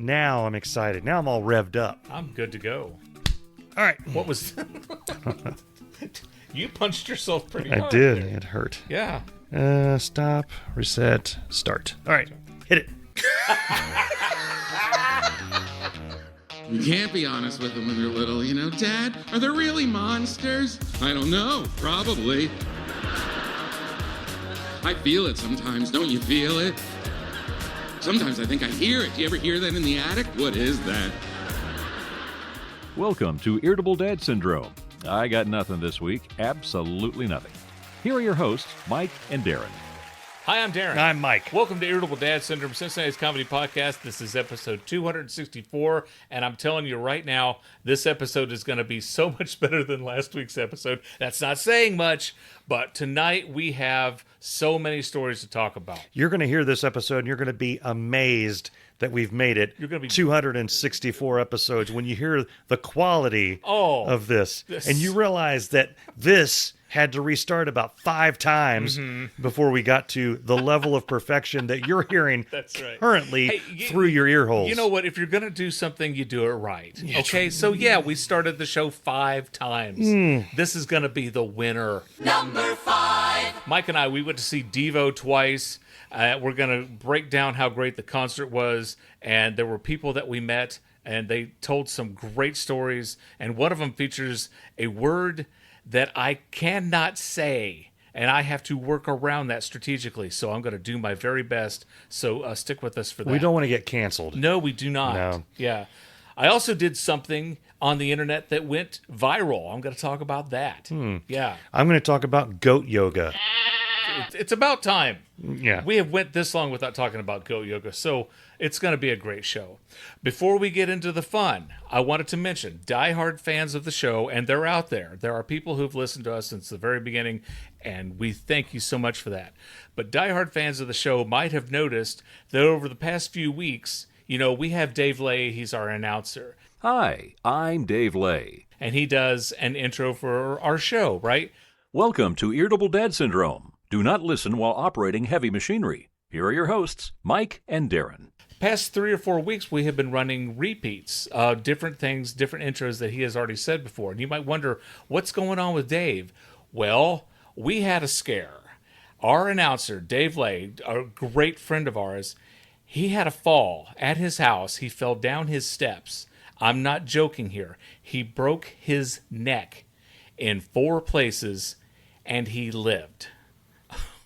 Now I'm excited. Now I'm all revved up. I'm good to go. All right. What was... You punched yourself pretty I hard. did. There. It hurt. Yeah. Stop, reset, start. All right. Hit it. You can't be honest with them when they're little, you know. Dad, are there really monsters? I don't know. Probably. I feel it sometimes. Don't you feel it? Sometimes I think I hear it. Do you ever hear that in the attic? What is that? Welcome to Irritable Dad Syndrome. I got nothing this week. Absolutely nothing. Here are your hosts, Mike and Darin. Hi, I'm Darin. I'm Mike. Welcome to Irritable Dad Syndrome, Cincinnati's comedy podcast. This is episode 264, and I'm telling you right now, this episode is going to be so much better than last week's episode. That's not saying much, but tonight we have so many stories to talk about. You're going to hear this episode, and you're going to be amazed that we've made it. You're going to be 264 episodes when you hear the quality of this, this. and you realize that this had to restart about 5 times before we got to the level of perfection that you're hearing That's right. currently through your ear holes. You know what? If you're going to do something, you do it right. Okay? So, yeah, we started the show 5 times. This is going to be the winner. Number 5. Mike and I, we went to see Devo twice. We're going to break down how great the concert was, and there were people that we met, and they told some great stories, and one of them features a word that I cannot say, and I have to work around that strategically, so I'm going to do my very best, so stick with us for that. We don't want to get canceled. No, we do not. No. Yeah. I also did something on the internet that went viral. I'm going to talk about that. Yeah. I'm going to talk about goat yoga. It's about time. Yeah. We have went this long without talking about goat yoga, so it's going to be a great show. Before we get into the fun, I wanted to mention diehard fans of the show, and they're out there. There are people who've listened to us since the very beginning, and we thank you so much for that. But diehard fans of the show might have noticed that over the past few weeks, you know, we have Dave Lay. He's our announcer. Hi, I'm Dave Lay. And he does an intro for our show, right? Welcome to Irritable Dad Syndrome. Do not listen while operating heavy machinery. Here are your hosts, Mike and Darin. Past 3 or 4 weeks, we have been running repeats, different things, different intros that he has already said before. And you might wonder, what's going on with Dave? Well, we had a scare. Our announcer, Dave Lay, a great friend of ours, he had a fall at his house. He fell down his steps. I'm not joking here. He broke his neck in 4 places, and he lived.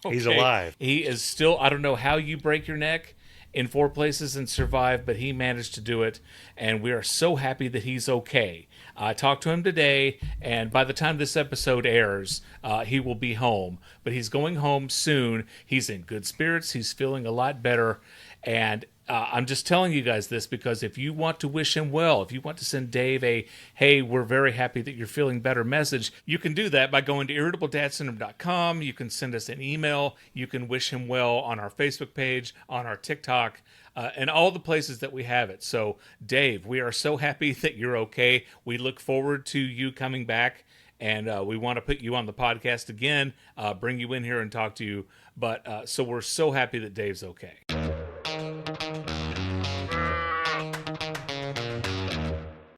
Okay. He's alive. He is still, I don't know how you break your neck in 4 places and survive, but he managed to do it, and we are so happy that he's okay. I talked to him today, and by the time this episode airs, he will be home. But he's going home soon. He's in good spirits. He's feeling a lot better, and I'm just telling you guys this because if you want to wish him well, if you want to send Dave a, hey, we're very happy that you're feeling better message, you can do that by going to irritabledadsyndrome.com. You can send us an email. You can wish him well on our Facebook page, on our TikTok, and all the places that we have it. So, Dave, we are so happy that you're okay. We look forward to you coming back, and we want to put you on the podcast again, bring you in here and talk to you. But so we're so happy that Dave's okay.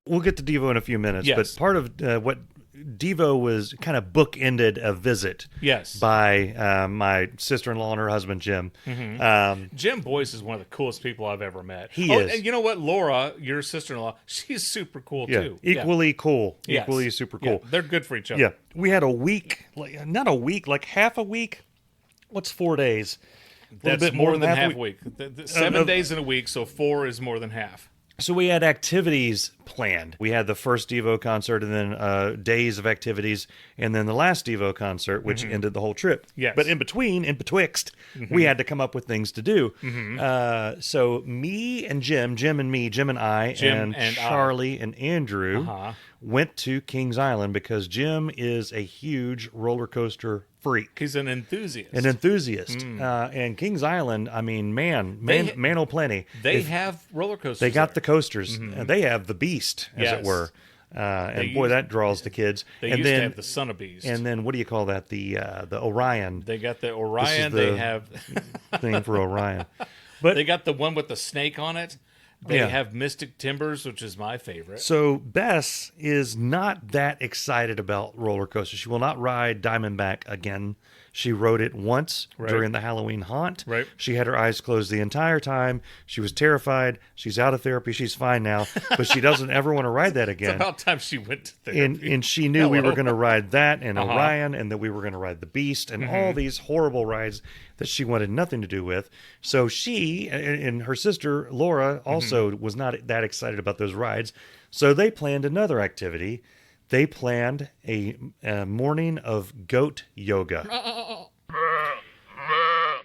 We'll get to Devo in a few minutes, Yes. but part of what Devo was kind of bookended a visit Yes. by my sister-in-law and her husband, Jim. Jim Boyce is one of the coolest people I've ever met. He is. And you know what? Laura, your sister-in-law, she's super cool, too. Equally cool. Yes. Equally super cool. Yeah, they're good for each other. Yeah. We had a week, not a week, like half a week. What's 4 days? A little That's bit more than half a a week. 7 days in a week, so 4 is more than half. So we had activities planned. We had the first Devo concert and then days of activities, and then the last Devo concert, which ended the whole trip. Yes. But in betwixt, we had to come up with things to do. So me and Jim and I, and Charlie and Andrew went to Kings Island because Jim is a huge roller coaster freak. He's an enthusiast. And Kings Island, I mean, man plenty. They have roller coasters. They got there. the coasters. And they have the Beast, as it Yes. were. And boy, that draws the kids. They and used then, to have the Son of Beast. And then what do you call that? The Orion. They got the Orion. This is They have thing for Orion. But they got the one with the snake on it. They have Mystic Timbers, which is my favorite. So Bess is not that excited about roller coasters. She will not ride Diamondback again. She rode it once during the Halloween haunt. Right. She had her eyes closed the entire time. She was terrified. She's out of therapy. She's fine now. But she doesn't ever want to ride that again. It's about time she went to therapy. And she knew we were going to ride that and Orion, and that we were going to ride the Beast and all these horrible rides that she wanted nothing to do with. So she and her sister, Laura, also was not that excited about those rides. So they planned another activity. They planned a morning of goat yoga.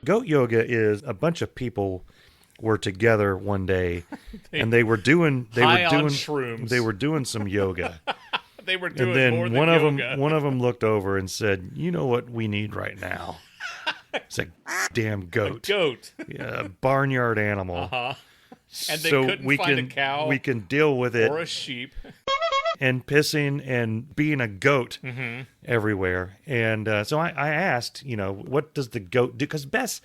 Goat yoga is a bunch of people were together one day, and they were doing shrooms. They were doing some yoga. They were doing And then more than one of yoga. them, one of them looked over and said, "You know what we need right now? It's a damn goat, Goat. a barnyard animal. And they so couldn't we find can a cow we can deal with it or a sheep. and pissing and being a goat everywhere." And so I asked, what does the goat do? Because Bess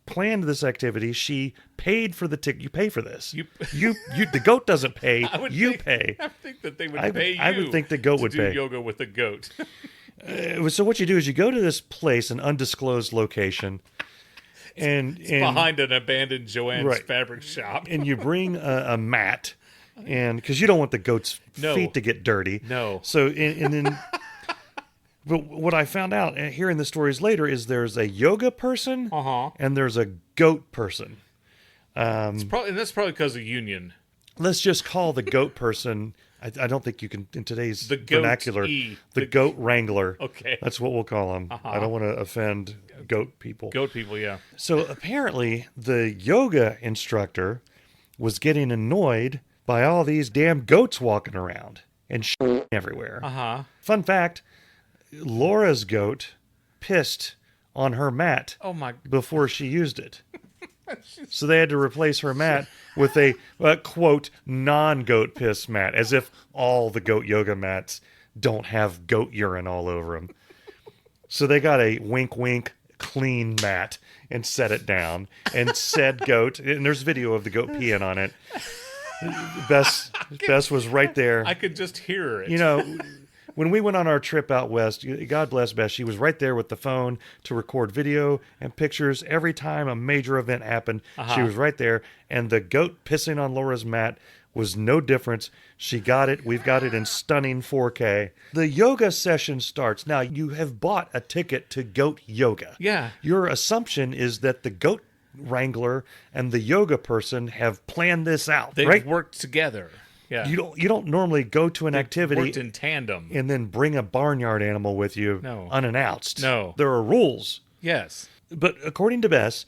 planned this activity. She paid for the ticket. You pay for this. You the goat doesn't pay. Pay. I think that they would pay you. I would think the goat would do pay. yoga with a goat. So what you do is you go to this place, an undisclosed location, and Behind an abandoned Joann's fabric shop. and you bring a mat, and because you don't want the goat's feet to get dirty. No. So and then, but what I found out hearing the stories later is there's a yoga person and there's a goat person. And that's probably because of union. Let's just call the goat person. I don't think you can in today's The goat vernacular. E. The goat wrangler. Okay. That's what we'll call him. I don't want to offend goat people. Goat people, yeah. So apparently the yoga instructor was getting annoyed by all these damn goats walking around and everywhere. Fun fact, Laura's goat pissed on her mat before she used it. So they had to replace her mat with a, quote, non-goat piss mat, as if all the goat yoga mats don't have goat urine all over them. So they got a wink clean mat and set it down and said goat, and there's video of the goat peeing on it. Bess was right there. I could just hear it. When we went on our trip out west, God bless Bess, she was right there with the phone to record video and pictures. Every time a major event happened, she was right there. And the goat pissing on Laura's mat was no difference. She got it. We've got it in stunning 4K. The yoga session starts. Now, you have bought a ticket to goat yoga. Yeah. Your assumption is that the goat wrangler and the yoga person have planned this out, They've worked together. Yeah. You don't normally go to an activity worked in tandem and then bring a barnyard animal with you unannounced. No. There are rules. Yes. But according to Bess,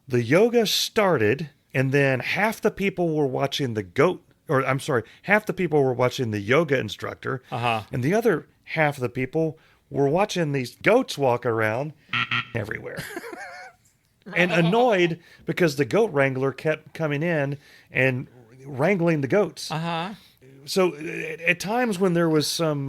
the yoga started and then half the people were watching half the people were watching the yoga instructor. And the other half of the people were watching these goats walk around everywhere. And annoyed because the goat wrangler kept coming in and wrangling the goats. So at times when there was some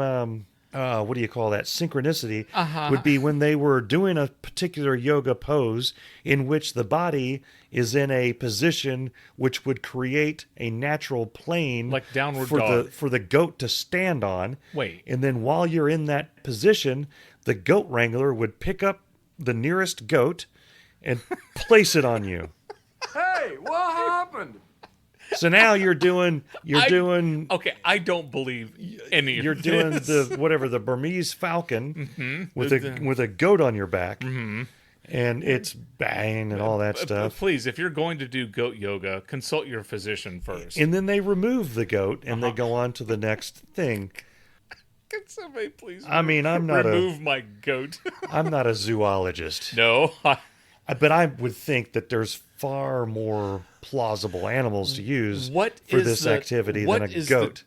what do you call that, synchronicity, would be when they were doing a particular yoga pose in which the body is in a position which would create a natural plane, like downward dog, for the goat to stand on. Wait. And then while you're in that position, the goat wrangler would pick up the nearest goat and place it on you. Hey, what happened? So now you're doing. Okay, I don't believe any of You're doing the Burmese falcon with a goat on your back, and it's bang and all that stuff. Please, if you're going to do goat yoga, consult your physician first. And then they remove the goat and they go on to the next thing. Can somebody please? Remove my goat. I'm not a zoologist. No, but I would think that there's far more plausible animals to use for this activity than a goat.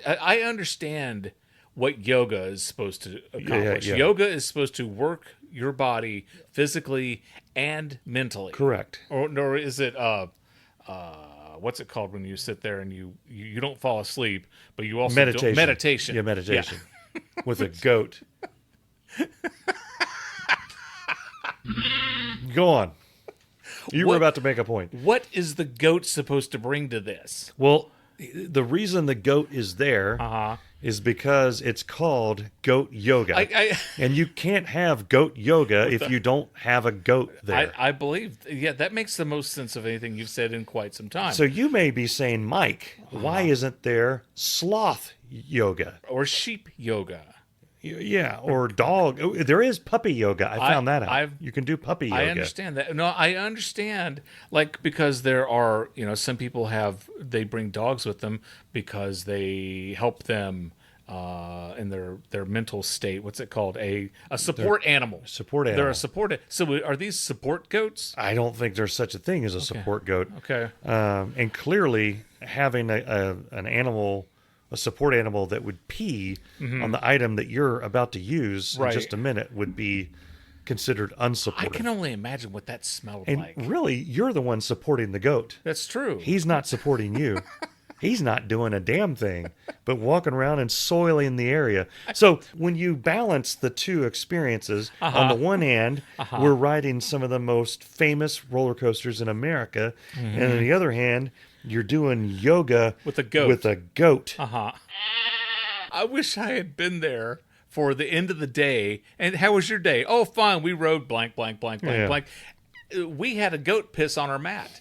I understand what yoga is supposed to accomplish. Yeah. Yoga is supposed to work your body physically and mentally. Correct. Or is it what's it called when you sit there and you don't fall asleep, but you also meditation. Yeah, meditation with a goat. Go on. You were about to make a point. What is the goat supposed to bring to this? Well, the reason the goat is there is because it's called goat yoga. And you can't have goat yoga if you don't have a goat there. I believe, that makes the most sense of anything you've said in quite some time. So you may be saying, Mike, why isn't there sloth yoga? Or sheep yoga. Yeah, or dog. There is puppy yoga. I found that out. You can do puppy yoga. I understand that. No, I understand, like, because there are, some people they bring dogs with them because they help them in their mental state. What's it called? A support animal. Support animal. They're a support. So are these support goats? I don't think there's such a thing as a support goat. Okay. And clearly, having an animal, a support animal that would pee on the item that you're about to use in just a minute would be considered unsupportive. I can only imagine what that smelled like. And really, you're the one supporting the goat. That's true. He's not supporting you. He's not doing a damn thing but walking around and soiling the area. So when you balance the two experiences, on the one hand, we're riding some of the most famous roller coasters in America, and on the other hand, you're doing yoga with a goat. I wish I had been there for the end of the day. And how was your day? Oh, fine. We rode blank, blank, blank, blank, blank. We had a goat piss on our mat.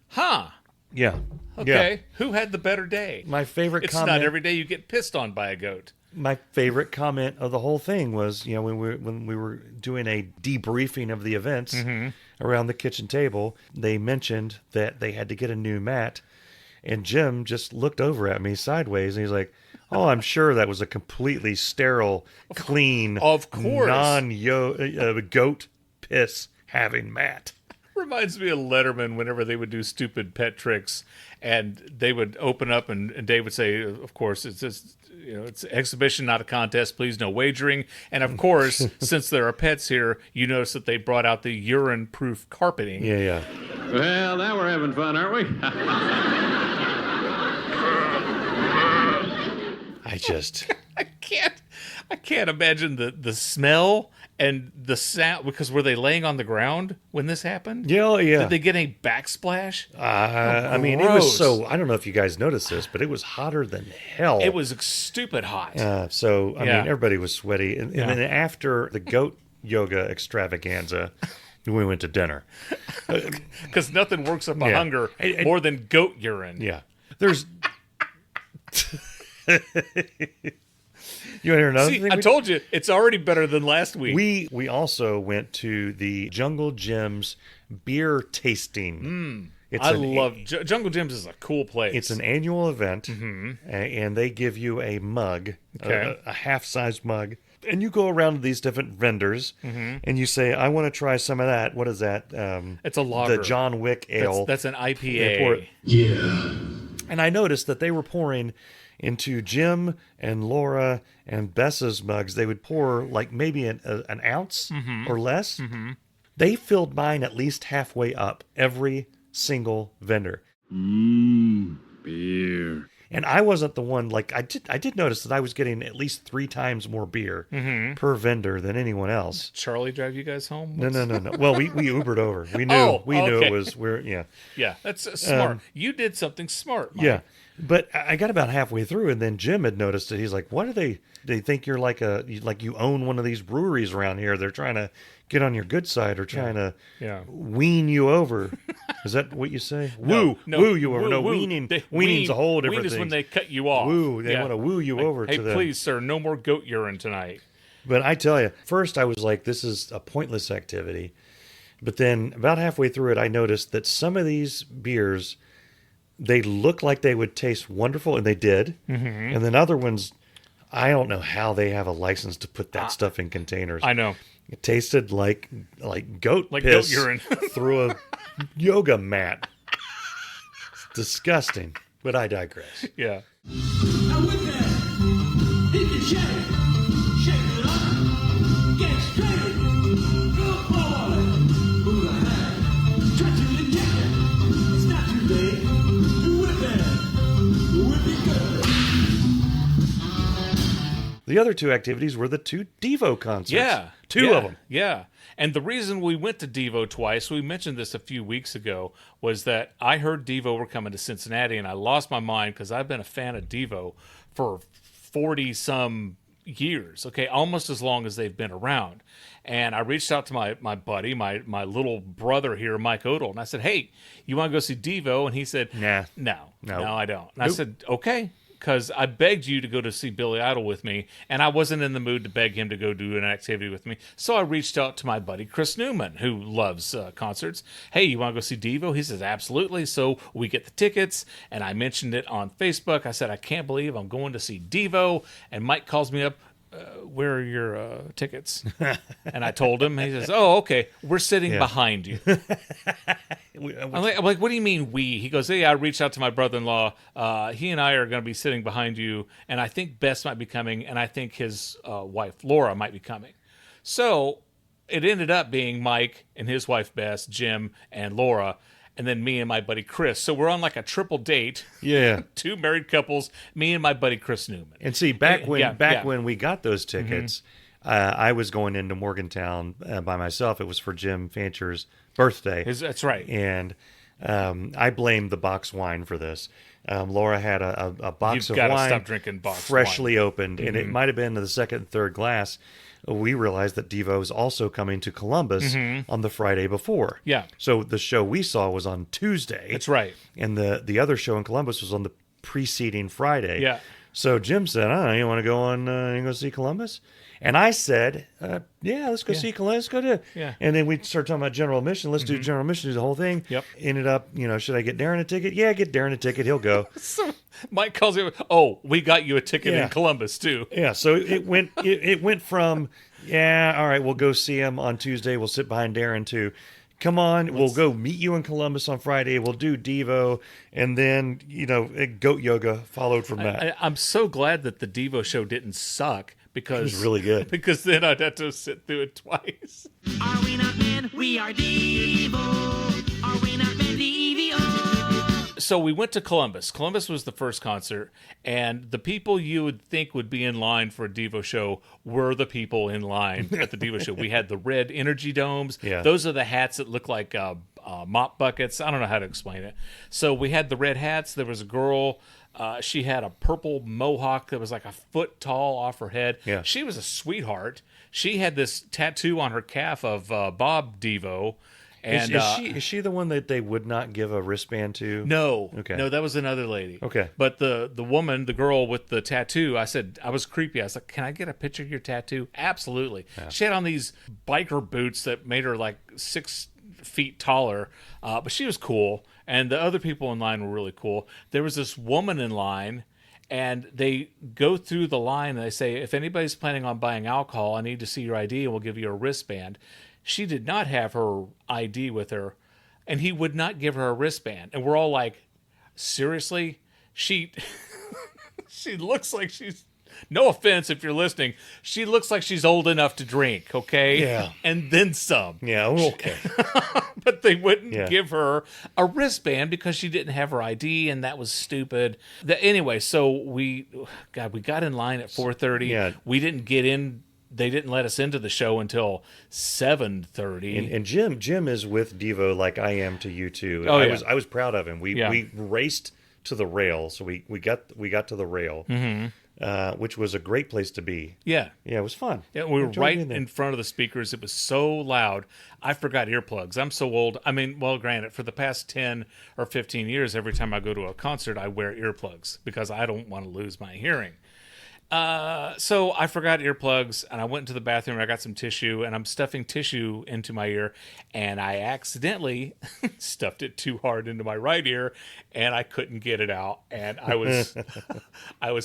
Huh. Yeah. Okay. Yeah. Who had the better day? My favorite It's comment. not every day you get pissed on by a goat. My favorite comment of the whole thing was, when we were doing a debriefing of the events around the kitchen table, they mentioned that they had to get a new mat, and Jim just looked over at me sideways, and he's like, "Oh, I'm sure that was a completely sterile, clean, of course, goat piss having mat." Reminds me of Letterman whenever they would do stupid pet tricks, and they would open up, and Dave would say, "Of course, it's just, it's an exhibition, not a contest. Please, no wagering." And of course, since there are pets here, you notice that they brought out the urine-proof carpeting. Yeah. Well, now we're having fun, aren't we? I can't imagine the smell and the sound, because were they laying on the ground when this happened? Yeah. Did they get any backsplash? I mean, it was I don't know if you guys noticed this, but it was hotter than hell. It was stupid hot. I mean, everybody was sweaty. And then after the goat yoga extravaganza, we went to dinner. Because nothing works up a hunger more than goat urine. Yeah. There's... You want to hear another thing? I told you, it's already better than last week. We also went to the Jungle Jim's beer tasting. Jungle Jim's is a cool place. It's an annual event, and they give you a mug, a half-size mug, and you go around to these different vendors, and you say, "I want to try some of that." What is that? It's a lager. The John Wick Ale. That's an IPA. Yeah. And I noticed that they were pouring into Jim and Laura and Bessa's mugs. They would pour like maybe an ounce or less. They filled mine at least halfway up, every single vendor. Beer. And I wasn't the one, like, I did notice that I was getting at least 3 times more beer per vendor than anyone else. Charlie drive you guys home? No. Well, we Ubered over. We knew it was, Yeah, that's smart. You did something smart, Mike. Yeah. But I got about halfway through, and then Jim had noticed it. He's like, "What are they? They think you're like you own one of these breweries around here. They're trying to get on your good side or trying to wean you over." Is that what you say? Woo you over. Weaning's a whole different thing. Wean is when they cut you off. They want to woo you over to them. Hey, please, sir, no more goat urine tonight. But I tell you, first I was like, this is a pointless activity. But then about halfway through it, I noticed that some of these beers, they look like they would taste wonderful, and they did. And then other ones, I don't know how they have a license to put that stuff in containers. I know. It tasted like goat like piss goat urine through a yoga mat. It's disgusting, but I digress. Yeah. Now with that, hit the shake it up, get straight, good boy, move ahead, try to inject it, it's not too late, whip it good. The other two activities were the 2 Devo concerts. Yeah. Two of them. Yeah. And the reason we went to Devo twice, we mentioned this a few weeks ago, was that I heard Devo were coming to Cincinnati, and I lost my mind because I've been a fan of Devo for 40-some years, okay, almost as long as they've been around. And I reached out to my buddy, my little brother here, Mike Odell, and I said, hey, you want to go see Devo? And he said, no, I don't. And I said, okay, because I begged you to go to see Billy Idol with me, and I wasn't in the mood to beg him to go do an activity with me. So I reached out to my buddy Chris Newman, who loves concerts. Hey, you want to go see Devo? He says, absolutely. So we get the tickets, and I mentioned it on Facebook. I said, I can't believe I'm going to see Devo. And Mike calls me up, where are your tickets? And I told him. He says, oh, okay, we're sitting behind you. I'm like, what do you mean we? He goes, hey, I reached out to my brother-in-law. He and I are going to be sitting behind you, and I think Bess might be coming, and I think his wife, Laura, might be coming. So it ended up being Mike and his wife, Bess, Jim, and Laura, and then me and my buddy Chris. So we're on like a triple date. Yeah. 2 married couples, me and my buddy Chris Newman. And see, back when we got those tickets, I was going into Morgantown by myself. It was for Jim Fancher's birthday. That's right. And I blamed the box wine for this. Laura had a box You've of gotta wine stop drinking box freshly wine. opened, and it might have been the second and third glass. We realized that Devo is also coming to Columbus on the Friday before. Yeah. So the show we saw was on Tuesday. That's right. And the other show in Columbus was on the preceding Friday. Yeah. So Jim said, you want to go on, you go see Columbus? And I said, yeah, let's go see Columbus. Let's go to. Yeah. And then we started talking about general admission. Let's do general admission, do the whole thing. Yep. Ended up, should I get Darin a ticket? Yeah, get Darin a ticket. He'll go. So Mike calls me, we got you a ticket in Columbus too. Yeah. So it went from, all right, we'll go see him on Tuesday. We'll sit behind Darin too. Come on, we'll go meet you in Columbus on Friday. We'll do Devo, and then goat yoga followed from that. I'm so glad that the Devo show didn't suck because it was really good. Because then I'd have to sit through it twice. Are we not men? We are Devo. Are we not men? DVO. So we went to Columbus. Columbus was the first concert, and the people you would think would be in line for a Devo show were the people in line at the Devo show. We had the red energy domes. Yeah. Those are the hats that look like mop buckets. I don't know how to explain it. So we had the red hats. There was a girl. She had a purple mohawk that was like a foot tall off her head. Yeah. She was a sweetheart. She had this tattoo on her calf of Bob Devo. And is she the one that they would not give a wristband to? No. Okay. No, that was another lady. Okay. But the woman, the girl with the tattoo, I said, I was creepy. I was like, can I get a picture of your tattoo? Absolutely. Yeah. She had on these biker boots that made her like 6 feet taller, but she was cool. And the other people in line were really cool. There was this woman in line, and they go through the line and they say, if anybody's planning on buying alcohol, I need to see your ID and we'll give you a wristband. She did not have her ID with her, and he would not give her a wristband. And we're all like, seriously? She looks like she's, no offense if you're listening, she looks like she's old enough to drink, okay? Yeah. And then some. Yeah, okay. But they wouldn't give her a wristband because she didn't have her ID, and that was stupid. Anyway, so we got in line at 4:30. Yeah. We didn't get in. They didn't let us into the show until 7:30. And Jim is with Devo like I am to you too. Oh, I was proud of him. We raced to the rail, so we got to the rail, which was a great place to be. Yeah, it was fun. Yeah, we were right in front of the speakers. It was so loud. I forgot earplugs. I'm so old. I mean, well, granted, for the past 10 or 15 years, every time I go to a concert, I wear earplugs because I don't want to lose my hearing. So I forgot earplugs, and I went into the bathroom. I got some tissue, and I'm stuffing tissue into my ear, and I accidentally stuffed it too hard into my right ear, and I couldn't get it out. And I was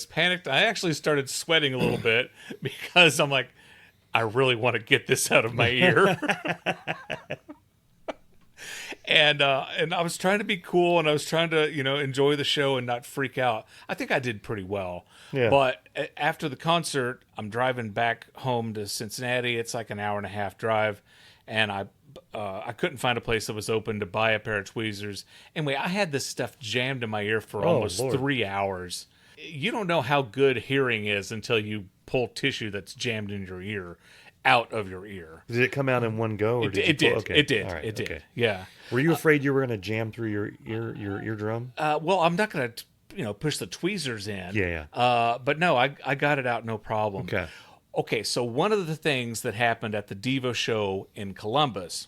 panicked. I actually started sweating a little bit because I'm like, I really want to get this out of my ear. And I was trying to be cool, and I was trying to, enjoy the show and not freak out. I think I did pretty well. Yeah. But after the concert, I'm driving back home to Cincinnati. It's like an hour and a half drive, and I couldn't find a place that was open to buy a pair of tweezers. Anyway, I had this stuff jammed in my ear for almost 3 hours. You don't know how good hearing is until you pull tissue that's jammed in your ear out of your ear. Did it come out in one go? Or It did. Okay. It did. All right, It did. okay. Yeah. Were you afraid you were going to jam through your eardrum? Well, I'm not going to, push the tweezers in. Yeah. But no, I got it out no problem. Okay. Okay, so one of the things that happened at the Devo show in Columbus,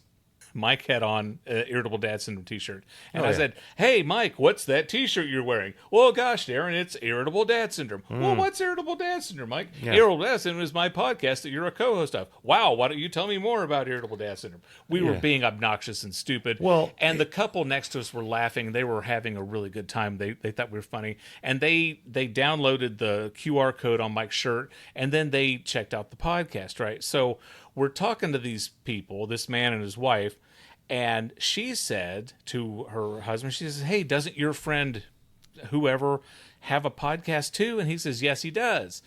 Mike had on an Irritable Dad Syndrome t-shirt. And I said, hey, Mike, what's that t-shirt you're wearing? Well, gosh, Darin, it's Irritable Dad Syndrome. Well, what's Irritable Dad Syndrome, Mike? Yeah. Irritable Dad Syndrome is my podcast that you're a co-host of. Wow, why don't you tell me more about Irritable Dad Syndrome? We were being obnoxious and stupid. Well, and the couple next to us were laughing. They were having a really good time. They thought we were funny. And they downloaded the QR code on Mike's shirt, and then they checked out the podcast, right? So we're talking to these people, this man and his wife, and she said to her husband, she says, hey, doesn't your friend whoever have a podcast too? And he says, yes, he does.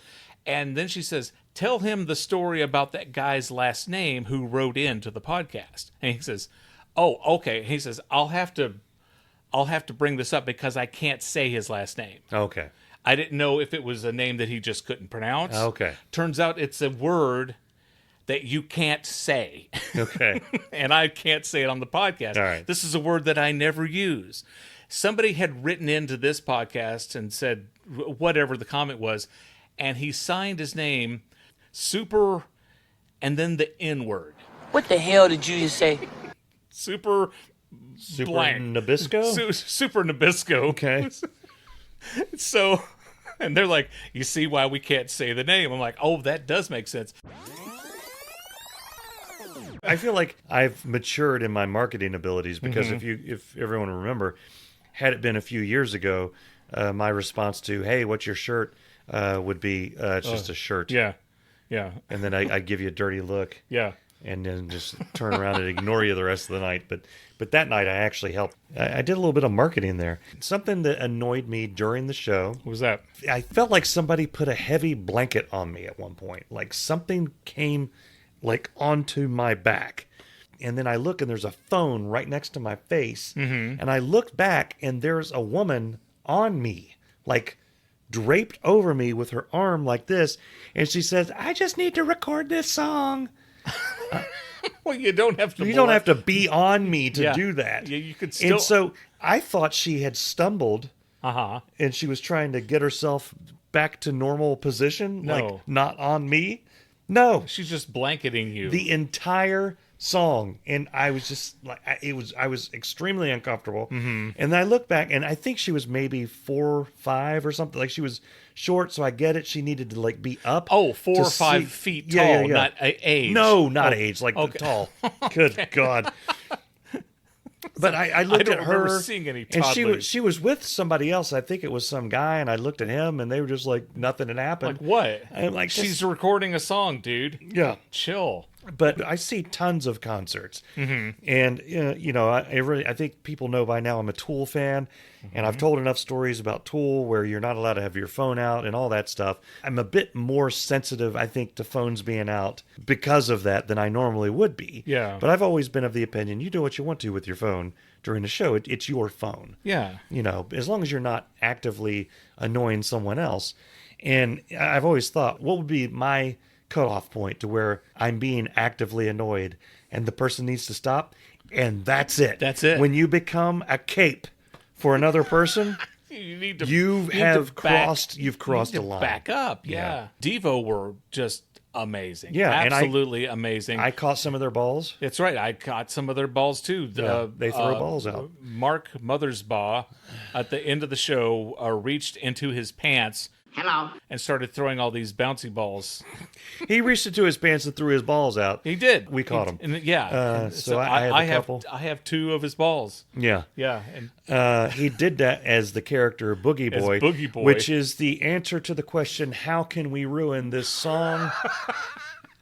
And then she says, tell him the story about that guy's last name who wrote into the podcast. And he says, oh, okay. He says, I'll have to bring this up because I can't say his last name. Okay. I didn't know if it was a name that he just couldn't pronounce. Okay. Turns out it's a word that you can't say. Okay. And I can't say it on the podcast. All right. This is a word that I never use. Somebody had written into this podcast and said whatever the comment was, and he signed his name super and then the N word. What the hell did you just say? Super blank. Nabisco? Super Nabisco. Okay. So, and they're like, you see why we can't say the name? I'm like, oh, that does make sense. I feel like I've matured in my marketing abilities because if everyone will remember, had it been a few years ago, my response to, hey, what's your shirt, would be, it's just a shirt. Yeah. Yeah. And then I give you a dirty look. Yeah. And then just turn around and ignore you the rest of the night. But that night I actually helped. I did a little bit of marketing there. Something that annoyed me during the show. What was that? I felt like somebody put a heavy blanket on me at one point. Like something came like onto my back. And then I look and there's a phone right next to my face. Mm-hmm. And I looked back and there's a woman on me, like draped over me with her arm like this. And she says, I just need to record this song. Well, you don't have to. You don't have to be on me to do that. Yeah, you could still. And so I thought she had stumbled. Uh-huh. And she was trying to get herself back to normal position, like not on me. No, she's just blanketing you the entire song, and I was just like, I was extremely uncomfortable. Mm-hmm. And then I look back, and I think she was maybe 4'5" or something. Like she was short, so I get it. She needed to like be up. Oh, 4 or 5 feet tall, not age. No, not age, like tall. Good God. But I looked at her, seeing any and toddlers. she was with somebody else. I think it was some guy, and I looked at him, and they were just like nothing had happened. Like what? And like she's recording a song, dude. Yeah, chill. But I see tons of concerts, and I think people know by now I'm a Tool fan, and I've told enough stories about Tool where you're not allowed to have your phone out and all that stuff. I'm a bit more sensitive, I think, to phones being out because of that than I normally would be. Yeah. But I've always been of the opinion you do what you want to with your phone during the show. It's your phone. Yeah. As long as you're not actively annoying someone else. And I've always thought, what would be my cutoff point to where I'm being actively annoyed and the person needs to stop, and that's it. That's it. When you become a cape for another person, you've crossed a line. Back up, yeah. Devo were just amazing. Yeah, absolutely amazing. I caught some of their balls. That's right. I caught some of their balls too. They throw balls out. Mark Mothersbaugh at the end of the show reached into his pants. Hello. And started throwing all these bouncy balls. He reached into his pants and threw his balls out. He did. We caught him. And yeah. So I have a couple. I have 2 of his balls. Yeah. Yeah. And he did that as the character Boogie Boy. As Boogie Boy. Which is the answer to the question, how can we ruin this song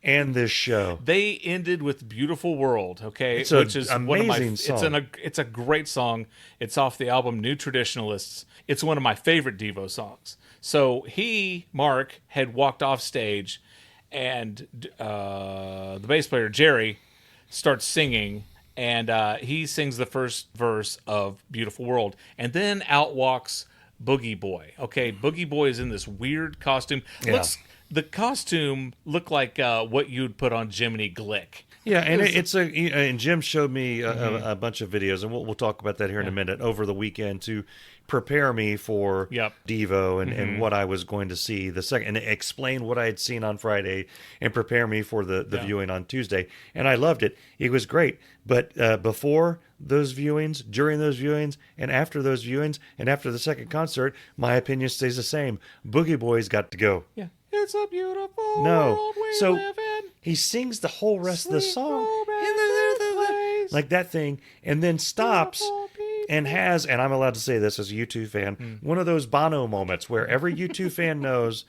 and this show? They ended with Beautiful World, okay? It's which is amazing one of my song. It's a great song. It's off the album New Traditionalists. It's one of my favorite Devo songs. So Mark, had walked off stage, and the bass player, Jerry, starts singing, and he sings the first verse of Beautiful World. And then out walks Boogie Boy. Okay, Boogie Boy is in this weird costume. Yeah. the costume looked like what you'd put on Jiminy Glick. Yeah, and and Jim showed me a bunch of videos, and we'll talk about that here in a minute, over the weekend to prepare me for Devo and what I was going to see the second, and explain what I had seen on Friday and prepare me for the viewing on Tuesday. And I loved it. It was great. But before those viewings, during those viewings, and after those viewings, and after the second concert, my opinion stays the same. Boogie Boys got to go. Yeah. It's a beautiful world we live in. He sings the whole rest of the song like that thing, and then stops and has, and I'm allowed to say this as a U2 fan, one of those Bono moments where every U2 fan knows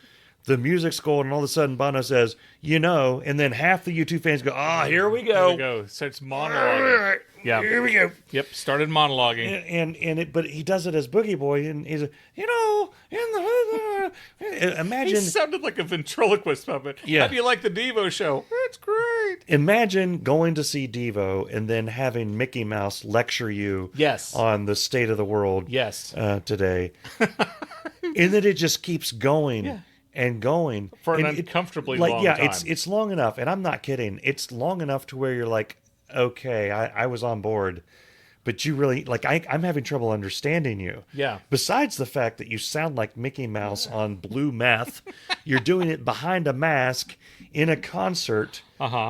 the music's gold, and all of a sudden Bono says, and then half the U2 fans go, here we go. Here we go. Starts monologuing. Yeah. Here we go. Yep, started monologuing. But he does it as Boogie Boy, and he's imagine. He sounded like a ventriloquist puppet. Yeah. How do you like the Devo show? It's great. Imagine going to see Devo and then having Mickey Mouse lecture you on the state of the world today. And then it just keeps going and going. For an uncomfortably long time. It's long enough, and I'm not kidding. It's long enough to where you're like, okay, I was on board. But you really, I'm having trouble understanding you. Yeah. Besides the fact that you sound like Mickey Mouse on blue meth, you're doing it behind a mask in a concert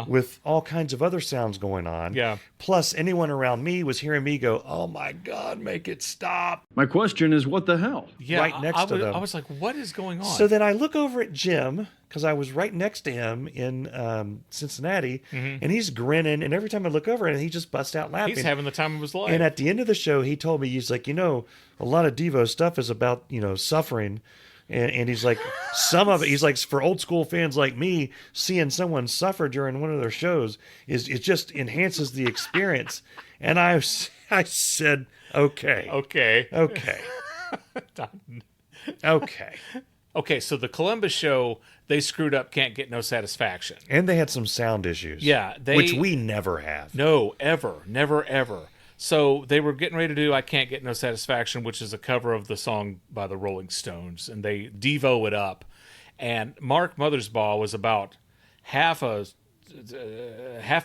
with all kinds of other sounds going on. Yeah. Plus, anyone around me was hearing me go, oh my God, make it stop. My question is, what the hell? Yeah, right next to them. I was like, what is going on? So then I look over at Jim, because I was right next to him in Cincinnati, and he's grinning, and every time I look over at him, he just busts out laughing. He's having the time of his life. And at the end of the show, he told me, he's like, a lot of Devo stuff is about, suffering. And he's like, some of it, he's like, for old school fans like me, seeing someone suffer during one of their shows it just enhances the experience. And I said, okay. Okay, so the Columbus show, they screwed up Can't Get No Satisfaction. And they had some sound issues. Yeah. Which we never have. No, ever. Never, ever. So they were getting ready to do I Can't Get No Satisfaction, which is a cover of the song by the Rolling Stones. And they Devo it up. And Mark Mothersbaugh was about half a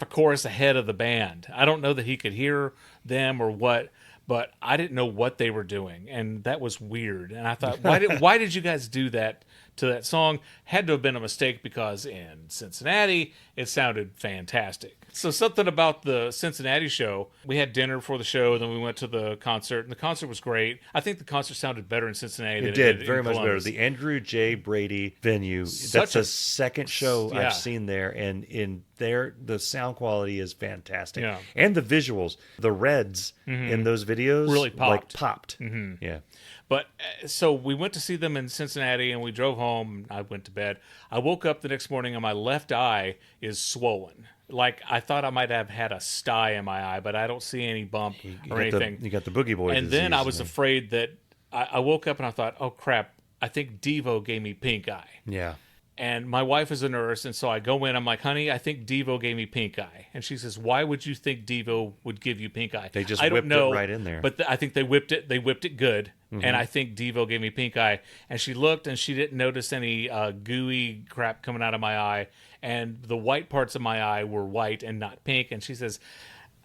chorus ahead of the band. I don't know that he could hear them or what, but I didn't know what they were doing, and that was weird. And I thought, why did you guys do that to that song? Had to have been a mistake, because in Cincinnati it sounded fantastic. So something about the Cincinnati show, we had dinner before the show, then we went to the concert, and the concert was great. I think the concert sounded better in Cincinnati than it did very in much Columbus. better. The Andrew J. Brady venue, that's the second show I've seen there, and in there the sound quality is fantastic. Yeah. And the visuals, the reds in those videos really popped. Yeah. But so we went to see them in Cincinnati, and we drove home. I went to bed. I woke up the next morning, and my left eye is swollen. Like, I thought I might have had a sty in my eye, but I don't see any bump or anything. You got the Boogie Boy And disease, then I was afraid that I woke up and I thought, oh crap, I think Devo gave me pink eye. Yeah. And my wife is a nurse, and so I go in. I'm like, honey, I think Devo gave me pink eye. And she says, why would you think Devo would give you pink eye? They just I don't whipped know, it right in there. But I think they whipped it. They whipped it good. And I think Devo gave me pink eye. And she looked, and she didn't notice any gooey crap coming out of my eye. And the white parts of my eye were white and not pink. And she says,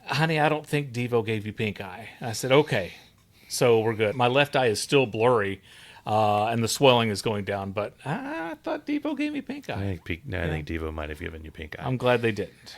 honey, I don't think Devo gave you pink eye. And I said, okay. So we're good. My left eye is still blurry. And the swelling is going down, but I thought Devo gave me pink eye. I think Devo might have given you pink eye. I'm glad they didn't.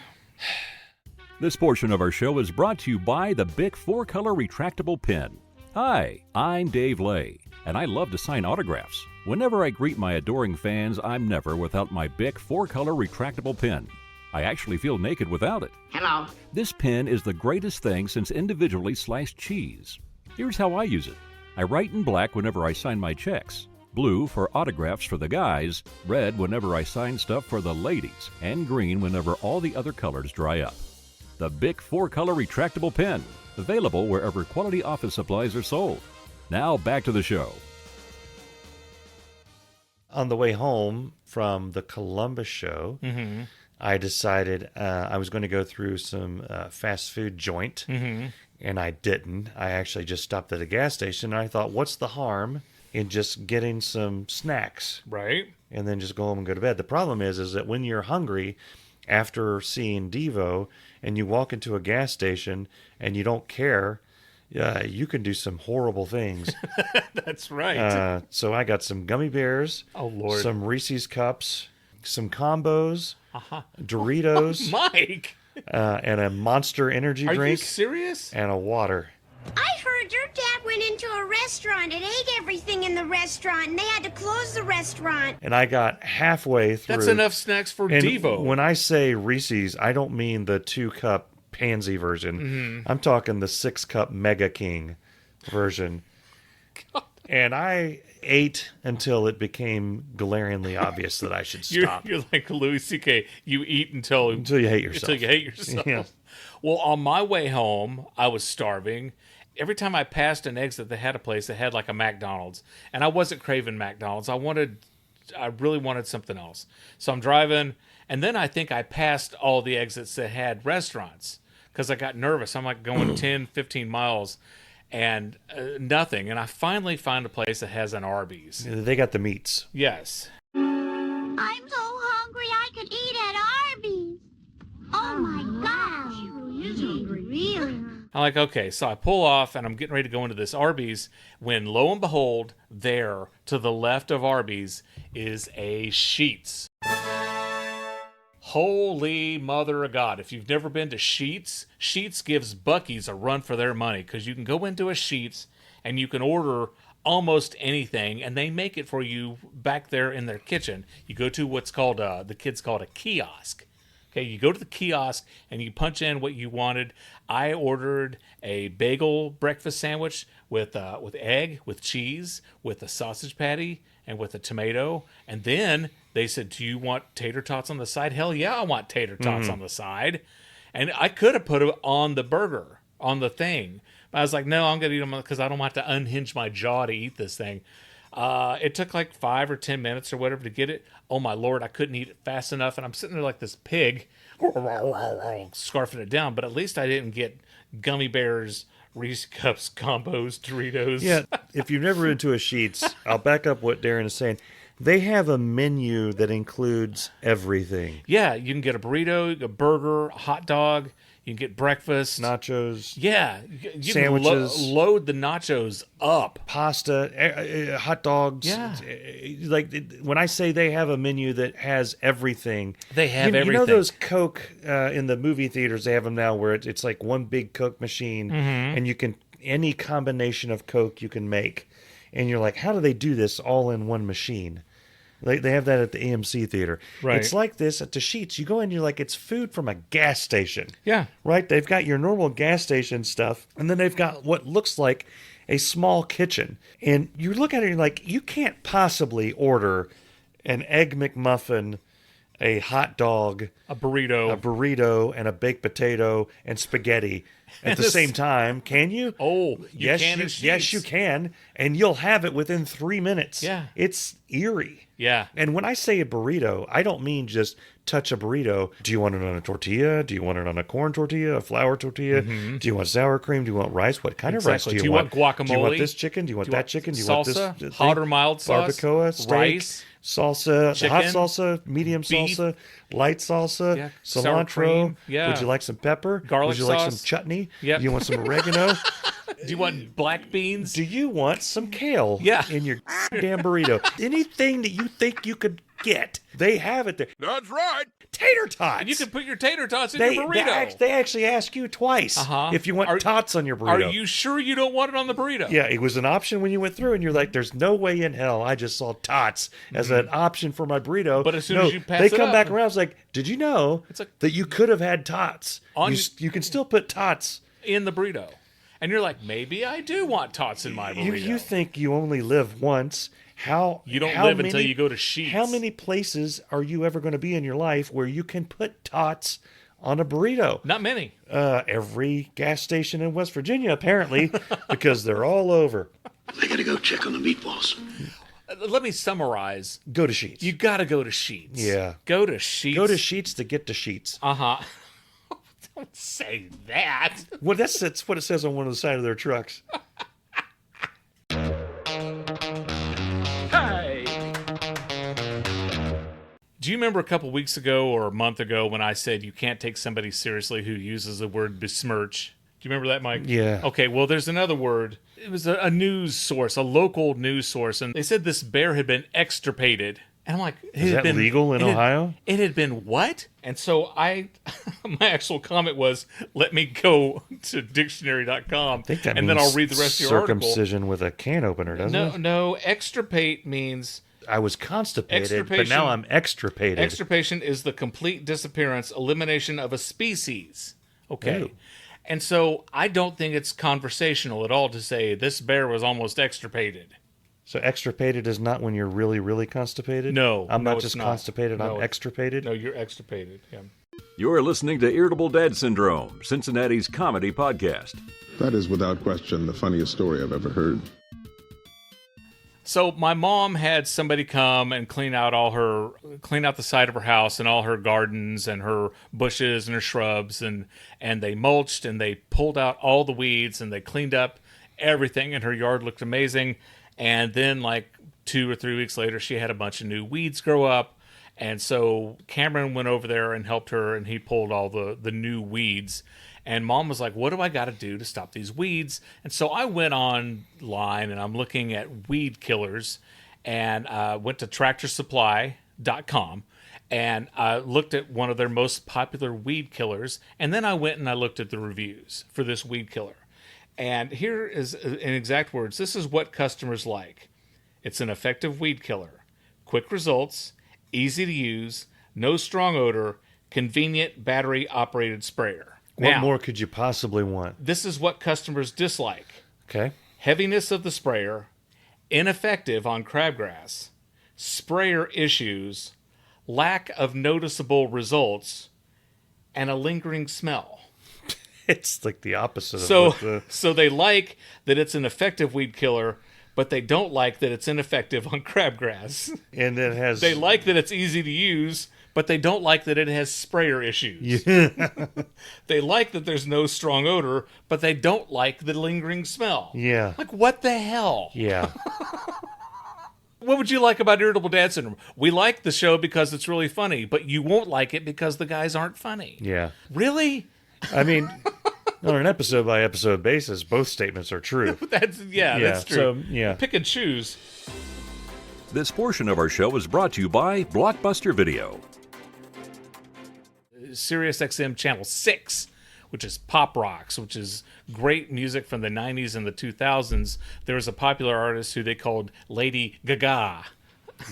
This portion of our show is brought to you by the Bic 4-Color Retractable Pen. Hi, I'm Dave Lay, and I love to sign autographs. Whenever I greet my adoring fans, I'm never without my Bic 4-Color Retractable Pen. I actually feel naked without it. Hello. This pen is the greatest thing since individually sliced cheese. Here's how I use it. I write in black whenever I sign my checks, blue for autographs for the guys, red whenever I sign stuff for the ladies, and green whenever all the other colors dry up. The Bic 4-Color Retractable Pen, available wherever quality office supplies are sold. Now back to the show. On the way home from the Columbus show, I decided I was going to go through some fast food joint. And I didn't. I actually just stopped at a gas station, and I thought, what's the harm and just getting some snacks. Right. And then just go home and go to bed. The problem is that when you're hungry after seeing Devo and you walk into a gas station and you don't care, you can do some horrible things. That's right. So I got some gummy bears. Oh, Lord. Some Reese's Cups, some combos, Doritos, Mike! and a Monster energy Are drink. you serious? And a water. I heard your dad went into a restaurant and ate everything in the restaurant, and they had to close the restaurant. And I got halfway through. That's enough snacks for and Devo. When I say Reese's, I don't mean the 2-cup pansy version. Mm-hmm. I'm talking the 6-cup Mega King version. God. And I ate until it became glaringly obvious that I should stop. You're like Louis C.K. You eat until you hate yourself. Until you hate yourself. Yeah. Well, on my way home, I was starving. Every time I passed an exit that had a place that had like a McDonald's, and I wasn't craving McDonald's. I really wanted something else. So I'm driving, and then I think I passed all the exits that had restaurants because I got nervous. I'm like going 10, 15 miles and nothing. And I finally found a place that has an Arby's. They got the meats. Yes. I'm so hungry I could eat at Arby's. Oh my gosh. Really? I'm like, okay, so I pull off and I'm getting ready to go into this Arby's when lo and behold, there to the left of Arby's is a Sheetz. Holy mother of God. If you've never been to Sheetz, Sheetz gives Buc-ee's a run for their money because you can go into a Sheetz and you can order almost anything and they make it for you back there in their kitchen. You go to what's called, the kids call it a kiosk. Okay, you go to the kiosk and you punch in what you wanted. I ordered a bagel breakfast sandwich with egg, with cheese, with a sausage patty, and with a tomato. And then they said, "Do you want tater tots on the side?" Hell yeah, I want tater tots on the side. And I could have put it on the burger, on the thing. But I was like, no, I'm going to eat them because I don't want to unhinge my jaw to eat this thing. It took like 5 or 10 minutes or whatever to get it. Oh my Lord, I couldn't eat it fast enough. And I'm sitting there like this pig, scarfing it down. But at least I didn't get gummy bears, Reese's Cups, combos, Doritos. Yeah, if you've never been to a Sheetz, I'll back up what Darin is saying. They have a menu that includes everything. Yeah, you can get a burrito, a burger, a hot dog. You can get breakfast. Nachos. Yeah. You sandwiches. Can load the nachos up. Pasta, hot dogs. Yeah. Like, when I say they have a menu that has everything. They have everything. You know those Coke in the movie theaters, they have them now where it's like one big Coke machine. And you can, any combination of Coke you can make. And you're like, how do they do this all in one machine? They have that at the AMC theater. Right. It's like this at the Sheetz. You go in, you're like, it's food from a gas station. Yeah. Right? They've got your normal gas station stuff, and then they've got what looks like a small kitchen. And you look at it and you're like, you can't possibly order an Egg McMuffin, a hot dog, a burrito, and a baked potato and spaghetti at the same time. Can you? Oh, yes, you can. And you'll have it within 3 minutes. Yeah. It's eerie. Yeah. And when I say a burrito, I don't mean just touch a burrito. Do you want it on a tortilla? Do you want it on a corn tortilla, a flour tortilla? Do you want sour cream? Do you want rice? What kind of rice do you want? Do you want guacamole? Do you want this chicken? Do you want that chicken? Do you salsa, want this hot or mild sauce? Barbacoa, steak, rice, salsa, chicken, hot salsa, medium beef, salsa, light salsa, sour cilantro. cream, Would you like some pepper? Garlic Would you like some sauce? chutney? Yep. You want some oregano? Do you want black beans? Do you want some kale in your damn burrito? Anything that you think you could get, they have it there. That's right. Tater tots. And you can put your tater tots in your burrito. They actually ask you twice if you want tots on your burrito. Are you sure you don't want it on the burrito? Yeah, it was an option when you went through, and you're like, there's no way in hell I just saw tots as an option for my burrito. But as soon as you pass they it come up, back around, it's like, did you know that you could have had tots? You can still put tots in the burrito. And you're like, maybe I do want tots in my burrito. You think you only live once. You don't live until you go to Sheetz. How many places are you ever going to be in your life where you can put tots on a burrito? Not many. Every gas station in West Virginia, apparently, because they're all over. I gotta go check on the meatballs. Let me summarize. Go to Sheetz. You got to go to Sheetz. Yeah. Go to Sheetz. Go to Sheetz to get to Sheetz. Don't say that. Well, that's what it says on one of the side of their trucks. Do you remember a couple weeks ago or a month ago when I said you can't take somebody seriously who uses the word besmirch? Do you remember that, Mike? Yeah. Okay, well, there's another word. It was a news source, a local news source, and they said this bear had been extirpated. And I'm like, is that legal in Ohio? It had been what? And so my actual comment was, let me go to dictionary.com, I think that and means then I'll read the rest of your article. Circumcision with a can opener, doesn't it? No, extirpate means... I was constipated, but now I'm extirpated. Extirpation is the complete disappearance, elimination of a species. Okay. Ew. And so I don't think it's conversational at all to say this bear was almost extirpated. So extirpated is not when you're really, really constipated? No. I'm no, not just not. constipated, No, I'm extirpated? No, you're extirpated, yeah. You're listening to Irritable Dad Syndrome, Cincinnati's comedy podcast. That is without question the funniest story I've ever heard. So my mom had somebody come and clean out the side of her house and all her gardens and her bushes and her shrubs, and they mulched and they pulled out all the weeds and they cleaned up everything, and her yard looked amazing. And then like 2 or 3 weeks later, she had a bunch of new weeds grow up. And so Cameron went over there and helped her, and he pulled all the new weeds. And Mom was like, what do I got to do to stop these weeds? And so I went online, and I'm looking at weed killers, and went to tractorsupply.com, and I looked at one of their most popular weed killers. And then I went and I looked at the reviews for this weed killer. And here is, in exact words, this is what customers like. It's an effective weed killer. Quick results, easy to use, no strong odor, convenient battery-operated sprayer. What more could you possibly want? This is what customers dislike. Okay. Heaviness of the sprayer, ineffective on crabgrass, sprayer issues, lack of noticeable results, and a lingering smell. It's like the opposite of So they like that it's an effective weed killer, but they don't like that it's ineffective on crabgrass. And it has... They like that it's easy to use, but they don't like that it has sprayer issues. Yeah. They like that there's no strong odor, but they don't like the lingering smell. Yeah. Like, what the hell? Yeah. What would you like about Irritable Dad Syndrome? We like the show because it's really funny, but you won't like it because the guys aren't funny. Yeah. Really? I mean, on an episode-by-episode basis, both statements are true. That's true. So, yeah. Pick and choose. This portion of our show is brought to you by Blockbuster Video. Sirius XM Channel 6, which is pop rocks, which is great music from the 90s and the 2000s. There was a popular artist who they called Lady Gaga.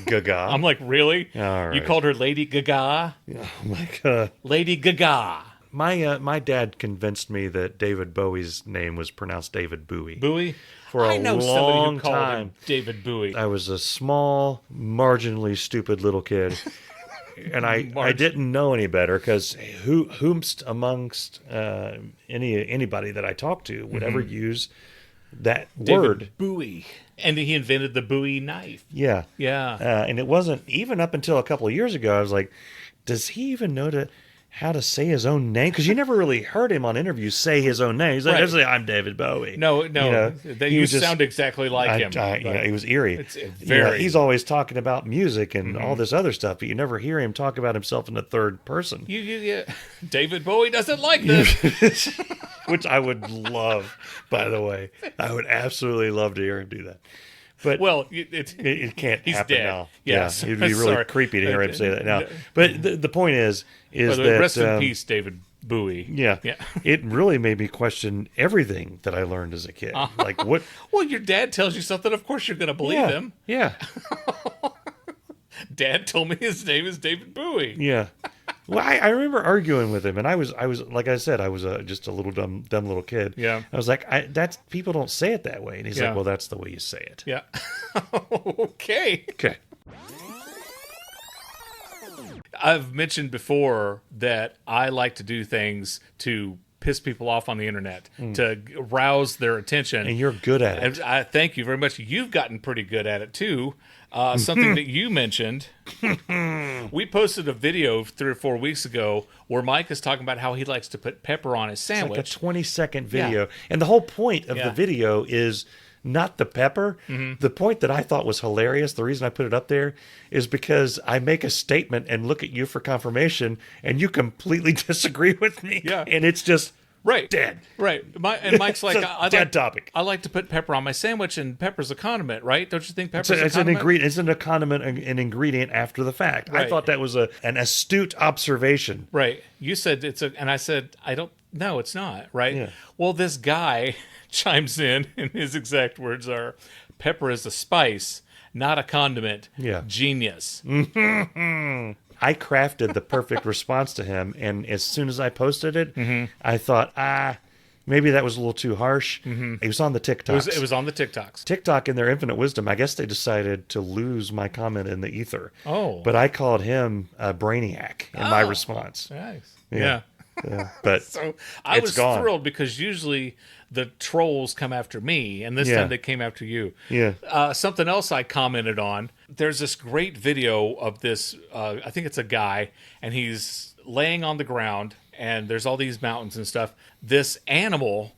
Gaga? I'm like, really? All right. You called her Lady Gaga? Oh, my God. Lady Gaga. My dad convinced me that David Bowie's name was pronounced David Bowie. Bowie? For a I know long somebody who called time. him David Bowie. I was a small, marginally stupid little kid. And I didn't know any better, because whomst amongst anybody that I talked to would ever use that David word. Bowie. And he invented the Bowie knife. Yeah. Yeah. And it wasn't, even up until a couple of years ago, I was like, does he even know how to say his own name? Because you never really heard him on interviews say his own name. He's like, Right. I'm David Bowie. No, you just sound exactly like him. Yeah, he was eerie. It's very... he's always talking about music and all this other stuff, but you never hear him talk about himself in the third person. David Bowie doesn't like this. Which I would love, by the way. I would absolutely love to hear him do that. But it can't he's happen dead. now. Yes. It'd be really creepy to hear him say that now. But the point is that... Rest in peace, David Bowie. Yeah. It really made me question everything that I learned as a kid. Like, what... Well, your dad tells you something, of course you're going to believe him. Yeah. Dad told me his name is David Bowie. Yeah. Well, I remember arguing with him, and I was like I said, I was just a little dumb little kid. Yeah. I was like, that's people don't say it that way, and he's like, well, that's the way you say it. Yeah. Okay. I've mentioned before that I like to do things to piss people off on the internet, to rouse their attention. And you're good at it. I thank you very much. You've gotten pretty good at it too. Something that you mentioned. We posted a video 3 or 4 weeks ago where Mike is talking about how he likes to put pepper on his sandwich. It's like a 20-second video. Yeah. And the whole point of the video is not the pepper. The point that I thought was hilarious, the reason I put it up there, is because I make a statement and look at you for confirmation, and you completely disagree with me. Yeah. And it's just dead. Right. Mike's like, dead topic. I like to put pepper on my sandwich, and pepper's a condiment, right? Don't you think pepper's a It's an condiment? ingredient. It's a condiment, an ingredient after the fact. I Right. thought that was an astute observation. Right. You said and I said, no, it's not, right? Yeah. Well, this guy chimes in, and his exact words are, pepper is a spice, not a condiment. Yeah. Genius. I crafted the perfect response to him, and as soon as I posted it, I thought, maybe that was a little too harsh. It was on the TikToks. It was on the TikToks. TikTok, in their infinite wisdom, I guess they decided to lose my comment in the ether. Oh. But I called him a brainiac in my response. Nice. Yeah. But So I was gone. thrilled because usually the trolls come after me, and this time they came after you. Yeah. Something else I commented on. There's this great video of this. I think it's a guy, and he's laying on the ground, and there's all these mountains and stuff. This animal,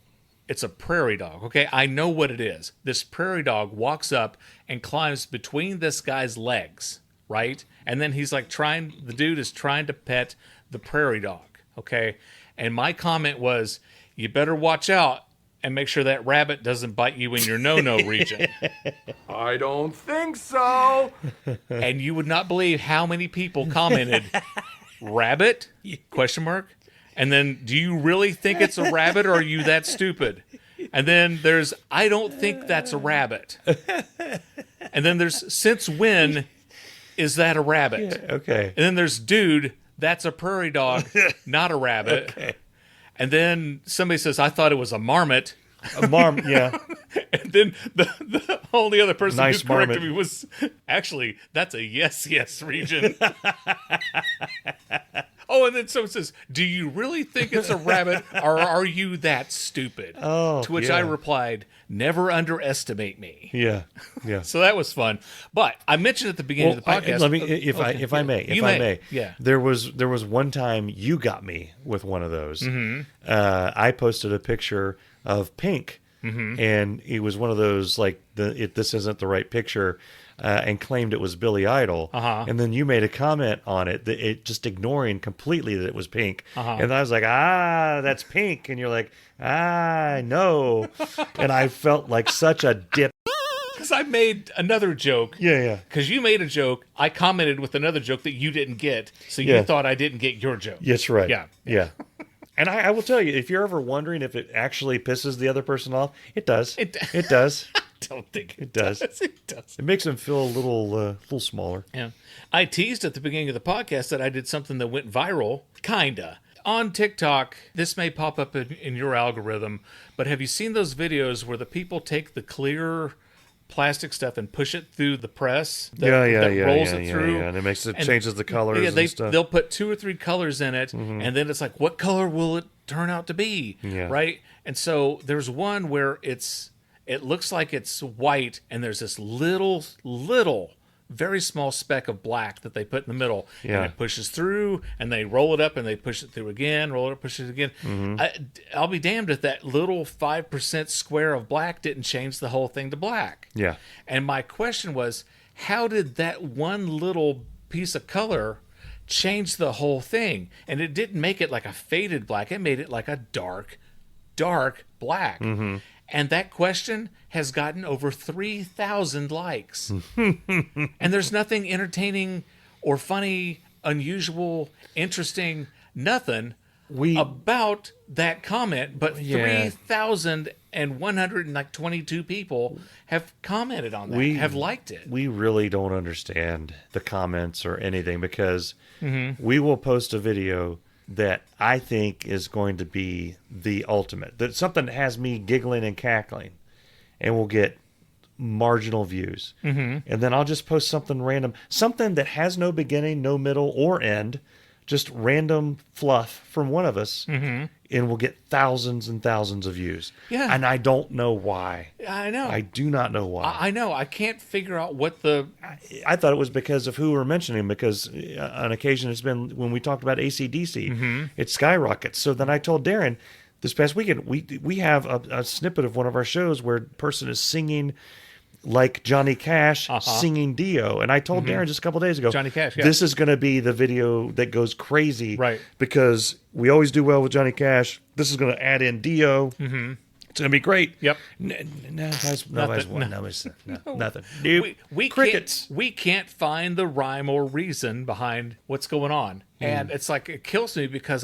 it's a prairie dog. Okay, I know what it is. This prairie dog walks up and climbs between this guy's legs, right? And then he's like the dude is trying to pet the prairie dog. Okay, and my comment was, you better watch out and make sure that rabbit doesn't bite you in your no-no region. I don't think so. And you would not believe how many people commented, rabbit? Question mark. And then, do you really think it's a rabbit, or are you that stupid? And then there's, I don't think that's a rabbit. And then there's, since when is that a rabbit? Yeah, okay. And then there's, dude, that's a prairie dog, not a rabbit. Okay. And then somebody says, I thought it was a marmot. A marmot, yeah. And then the only other person Nice who corrected marmot. me was, actually, that's a yes region. Oh, and then someone says, do you really think it's a rabbit, or are you that stupid? Oh, to which yeah. I replied, never underestimate me. Yeah. Yeah. So that was fun. But I mentioned at the beginning of the podcast. If I may. Yeah. There was one time you got me with one of those. I posted a picture of Pink, and it was one of those like this isn't the right picture, and claimed it was Billy Idol. And then you made a comment on it, that it just ignoring completely that it was Pink. And I was like, that's Pink, and you're like, no, and I felt like such a dip. Because I made another joke. Yeah. Because you made a joke, I commented with another joke that you didn't get, so you thought I didn't get your joke. That's right. Yeah. And I will tell you, if you're ever wondering if it actually pisses the other person off, it does. It does. I don't think it does. It does. It makes them feel a little smaller. Yeah. I teased at the beginning of the podcast that I did something that went viral, kinda. On TikTok, this may pop up in your algorithm, but have you seen those videos where the people take the clear plastic stuff and push it through the press that rolls it through? Yeah. And it changes the colors and stuff. They'll put 2 or 3 colors in it, and then it's like, what color will it turn out to be? Yeah. Right? And so there's one where it looks like it's white, and there's this little, very small speck of black that they put in the middle, and it pushes through, and they roll it up, and they push it through again, roll it up, push it again. I'll be damned if that little 5% square of black didn't change the whole thing to black. Yeah. And my question was, how did that one little piece of color change the whole thing? And it didn't make it like a faded black. It made it like a dark black. And that question has gotten over 3,000 likes. And there's nothing entertaining or funny, unusual, interesting, nothing about that comment, but 3,122 people have commented on that, have liked it. We really don't understand the comments or anything, because we will post a video that I think is going to be the ultimate, that something that has me giggling and cackling, and we'll get marginal views. And then I'll just post something random, something that has no beginning, no middle, or end, just random fluff from one of us, and we'll get thousands and thousands of views. Yeah. And I don't know why. I know. I do not know why. I know. I can't figure out what I thought it was because of who we're mentioning, because on occasion it's been when we talked about AC/DC, it skyrockets. So then I told Darin, this past weekend, we have a snippet of one of our shows where a person is singing like Johnny Cash singing Dio. And I told Darin just a couple days ago, Johnny Cash, this is going to be the video that goes crazy. Right. Because we always do well with Johnny Cash. This is going to add in Dio. Mm-hmm. It's going to be great. Yep. Nothing. Nothing. Crickets. We can't find the rhyme or reason behind what's going on. And it's like, it kills me because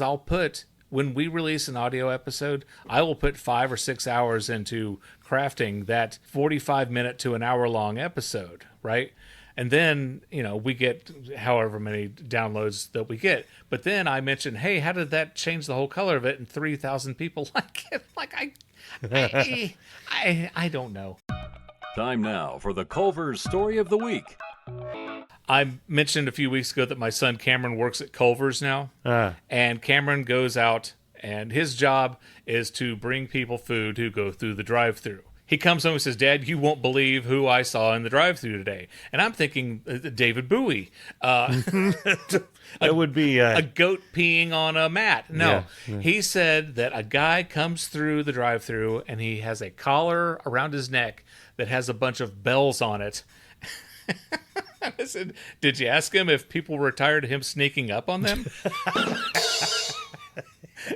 when we release an audio episode, I will put 5 or 6 hours into crafting that 45-minute to an hour-long episode, right? And then, we get however many downloads that we get. But then I mention, hey, how did that change the whole color of it? And 3,000 people like it. Like, I don't know. Time now for the Culver's Story of the Week. I mentioned a few weeks ago that my son Cameron works at Culver's now. And Cameron goes out, and his job is to bring people food who go through the drive-thru. He comes home and says, Dad, you won't believe who I saw in the drive-thru today. And I'm thinking David Bowie. That would be a goat peeing on a mat. No, he said that a guy comes through the drive-thru and he has a collar around his neck that has a bunch of bells on it. I said, did you ask him if people were tired of him sneaking up on them?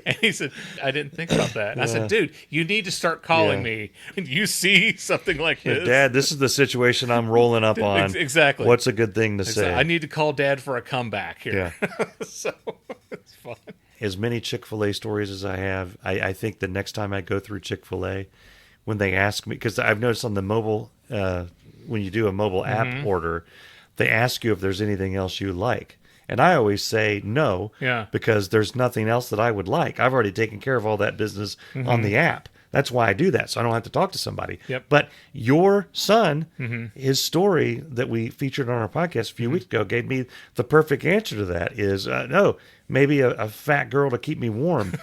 And he said, I didn't think about that. And I said, dude, you need to start calling me when you see something like this. Dad, this is the situation I'm rolling up on. Exactly. What's a good thing to say? I need to call Dad for a comeback here. Yeah. So it's fun. As many Chick-fil-A stories as I have, I think the next time I go through Chick-fil-A, when they ask me, because I've noticed on the mobile, when you do a mobile app order, they ask you if there's anything else you like. And I always say no, because there's nothing else that I would like. I've already taken care of all that business on the app. That's why I do that, so I don't have to talk to somebody. Yep. But your son, his story that we featured on our podcast a few weeks ago gave me the perfect answer to that is, no, maybe a fat girl to keep me warm.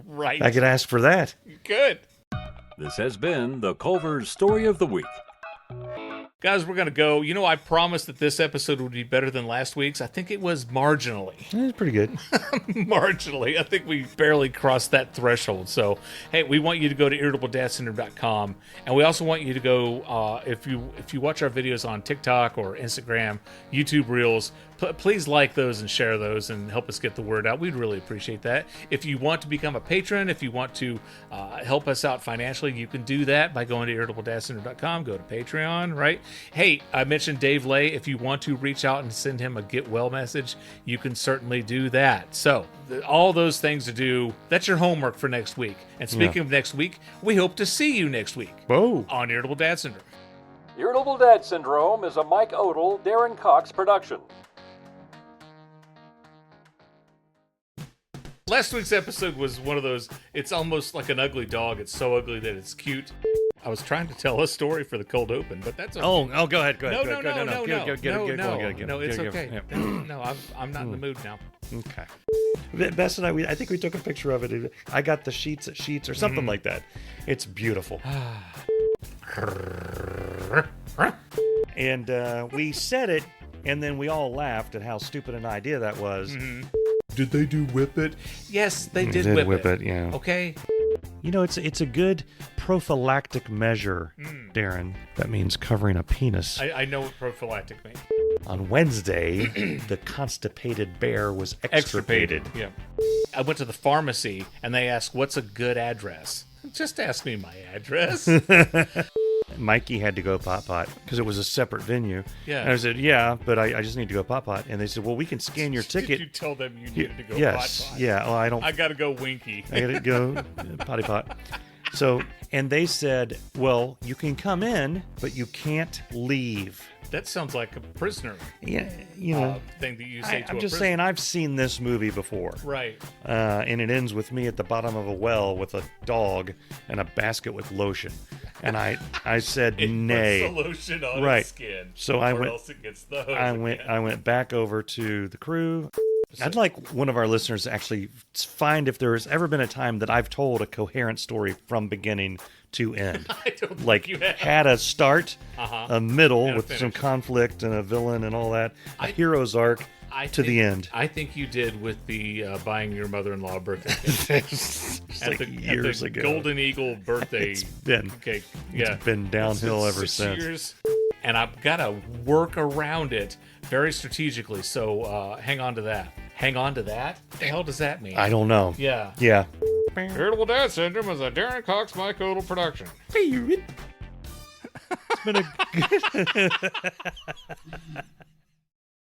Right. I could ask for that. Good. This has been the Culver's Story of the Week. Guys, we're going to go. I promised that this episode would be better than last week's. I think it was marginally. It's pretty good. Marginally. I think we barely crossed that threshold. So, hey, we want you to go to irritabledadsyndrome.com. And we also want you to go, if you watch our videos on TikTok or Instagram, YouTube Reels, please like those and share those and help us get the word out. We'd really appreciate that. If you want to become a patron, if you want to help us out financially, you can do that by going to irritabledadsyndrome.com. Go to Patreon, right? Hey, I mentioned Dave Lay. If you want to reach out and send him a get well message, you can certainly do that. So all those things to do, that's your homework for next week. And speaking of next week, we hope to see you next week on Irritable Dad Syndrome. Irritable Dad Syndrome is a Mike Odell, Darin Cox production. Last week's episode was one of those, it's almost like an ugly dog. It's so ugly that it's cute. I was trying to tell a story for the cold open, but that's okay. Oh, go ahead. No, it's okay. okay. No, I'm not in the mood now. Okay. Bess and I think we took a picture of it. I got the sheets at Sheets or something like that. It's beautiful. And we said it, and then we all laughed at how stupid an idea that was. Did they do whip it? Yes, they did whip it. Yeah. Okay. It's a good prophylactic measure, Darin. That means covering a penis. I know what prophylactic means. On Wednesday, the constipated bear was extirpated. Yeah. I went to the pharmacy, and they asked, what's a good address? Just ask me my address. Mikey had to go pot because it was a separate venue. Yeah. And I said, yeah, but I just need to go pot. And they said, well, we can scan your ticket. Did you tell them you needed to go Yes. pot? Yeah. Well, I got to go winky. I got to go potty pot. So, and they said, well, you can come in, but you can't leave. That sounds like a prisoner. Yeah, thing that you say to I'm just saying, I've seen this movie before. Right. And it ends with me at the bottom of a well with a dog and a basket with lotion. And I said nay. Puts the lotion on its skin. So else it gets the hose I went back over to the crew. I'd like one of our listeners to actually find if there has ever been a time that I've told a coherent story from beginning to end. I don't like think you have. Had a start, a middle and a with finish. some conflict and a villain and all that, a hero's arc, to the end. I think you did with the buying your mother-in-law a birthday cake. At years ago. Golden Eagle birthday cake. Yeah. It's been downhill ever 6 since. years. And I've got to work around it very strategically. So hang on to that. Hang on to that? What the hell does that mean? I don't know. Yeah. Yeah. Irritable Dad Syndrome is a Darin Cox Mycodal production. It's been a